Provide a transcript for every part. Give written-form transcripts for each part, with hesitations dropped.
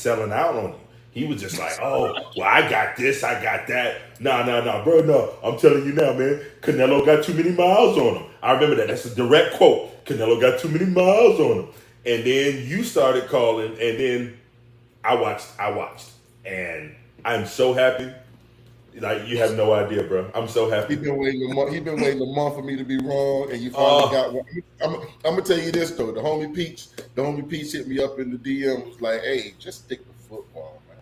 selling out on you. He was just like, oh, well, I got this, I got that. Nah, bro, no. I'm telling you now, man. Canelo got too many miles on him. I remember that. That's a direct quote. Canelo got too many miles on him. And then you started calling, and then I watched. And I'm so happy. Like, you have no idea, bro. I'm so happy. He's been waiting a month for me to be wrong, and you finally got one. I'm gonna tell you this though. The homie Peach hit me up in the DM, was like, "Hey, just stick to football, man."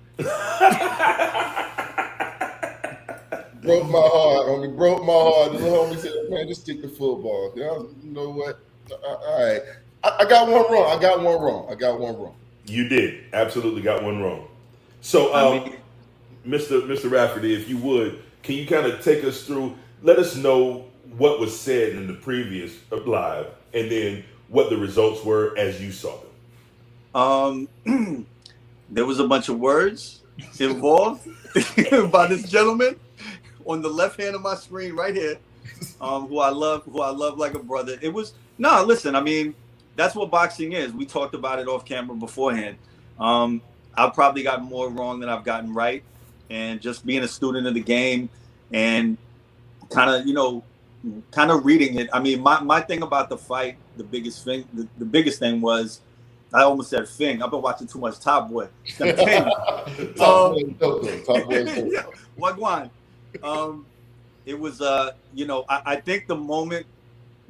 Broke my heart, homie. Broke my heart. The little homie said, "Man, just stick to football." You know what? All right. I got one wrong. You did. Absolutely got one wrong. So, Mr. Rafferty, if you would, can you kind of take us through, let us know what was said in the previous live, and then what the results were as you saw them? There was a bunch of words involved by this gentleman on the left hand of my screen right here, who I love like a brother. It was, listen, I mean, that's what boxing is. We talked about it off camera beforehand. I've probably gotten more wrong than I've gotten right. And just being a student of the game and kind of reading it. I mean, my thing about the fight, the biggest thing was, I almost said thing. I've been watching too much Top Boy. Wagwan. It was, I think the moment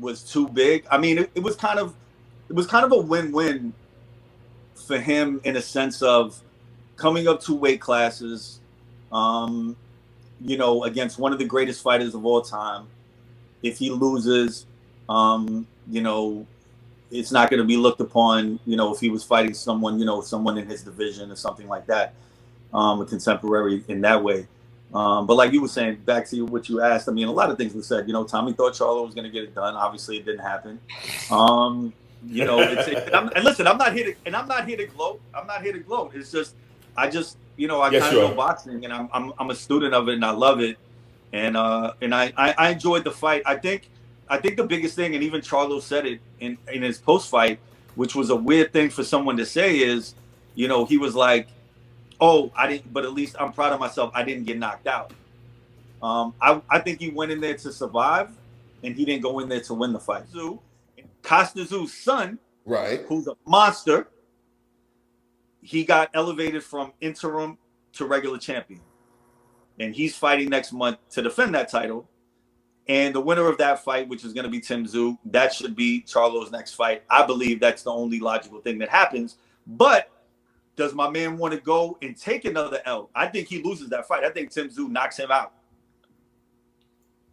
was too big. I mean, it was kind of a win-win for him in a sense of coming up 2 weight classes, against one of the greatest fighters of all time. If he loses, it's not going to be looked upon, if he was fighting someone, someone in his division or something like that, a contemporary in that way. But like you were saying, back to what you asked, I mean, a lot of things were said. Tommy thought Charlo was going to get it done. Obviously, it didn't happen. And listen, I'm not here to gloat. It's just, I kind of know boxing, and I'm a student of it, and I love it, and I enjoyed the fight. I think the biggest thing, and even Charlo said it in his post fight, which was a weird thing for someone to say, is, he was like, "Oh, I didn't, but at least I'm proud of myself. I didn't get knocked out." I think he went in there to survive, and he didn't go in there to win the fight. Costa Tszou's son, right, who's a monster. He got elevated from interim to regular champion. And he's fighting next month to defend that title. And the winner of that fight, which is going to be Tim Tszou, that should be Charlo's next fight. I believe that's the only logical thing that happens. But does my man want to go and take another L? I think he loses that fight. I think Tim Tszou knocks him out.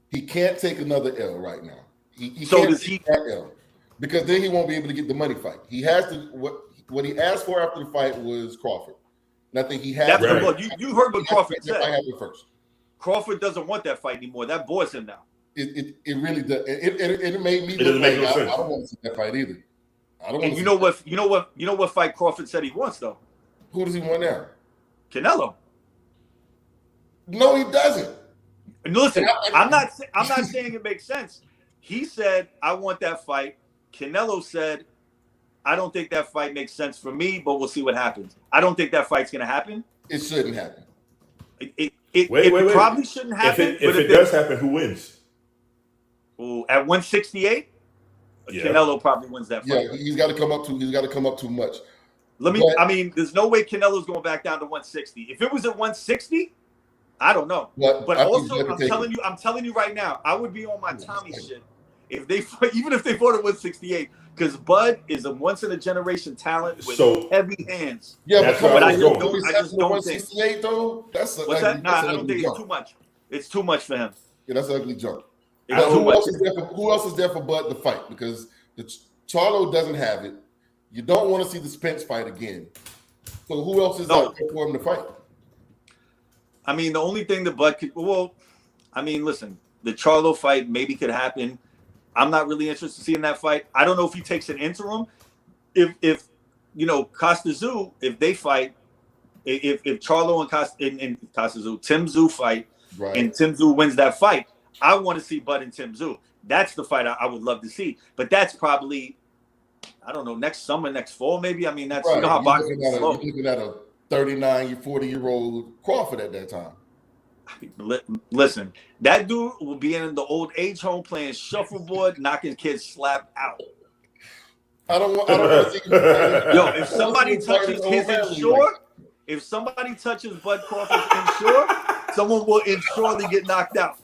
He can't take another L right now. He so can't does take that L, because then he won't be able to get the money fight. He has to what he asked for after the fight was Crawford. And I think he has. You heard what Crawford said. I have it first. Crawford doesn't want that fight anymore. That bores him now. It really does. It made me. It doesn't make no sense. I don't want to see that fight either. I don't. And you know what fight Crawford said he wants though? Who does he want now? Canelo. No, he doesn't. And listen, I'm not saying it makes sense. He said, "I want that fight." Canelo said, "I don't think that fight makes sense for me, but we'll see what happens." I don't think that fight's going to happen. It shouldn't happen. It probably shouldn't happen. If it does happen, who wins? Ooh, at 168, Canelo probably wins that fight. Yeah, he's got to come up too much. I mean, there's no way Canelo's going back down to 160. If it was at 160, I don't know. But also, I'm telling you right now, I would be on my Tommy shit if they even if they fought at 168, because Bud is a once in a generation talent with heavy hands. Yeah, but I just don't think. 168 though. That's what's that? Nah, I don't think it's too much. It's too much for him. Yeah, that's an ugly jump. Who else is there for Bud to fight? Because Charlo doesn't have it. You don't want to see the Spence fight again. So who else is out there for him to fight? I mean, the only thing that Bud could. Well, I mean, listen, the Charlo fight maybe could happen. I'm not really interested in seeing that fight. I don't know if he takes an interim. If Costa Tszou, if they fight, if Charlo and Costa Tszou, Tim Tszou fight, right, and Tim Tszou wins that fight, I want to see Bud and Tim Tszou. That's the fight I would love to see. But that's probably, I don't know, next summer, next fall, maybe. I mean, that's how boxing is slow. You're looking at 39, 40-year-old Crawford at that time. Listen, that dude will be in the old age home playing shuffleboard, knocking kids slap out. I don't want to see him fighting. Yo, if somebody touches his Ensure, if somebody touches Bud Crawford's Ensure, someone will surely get knocked out.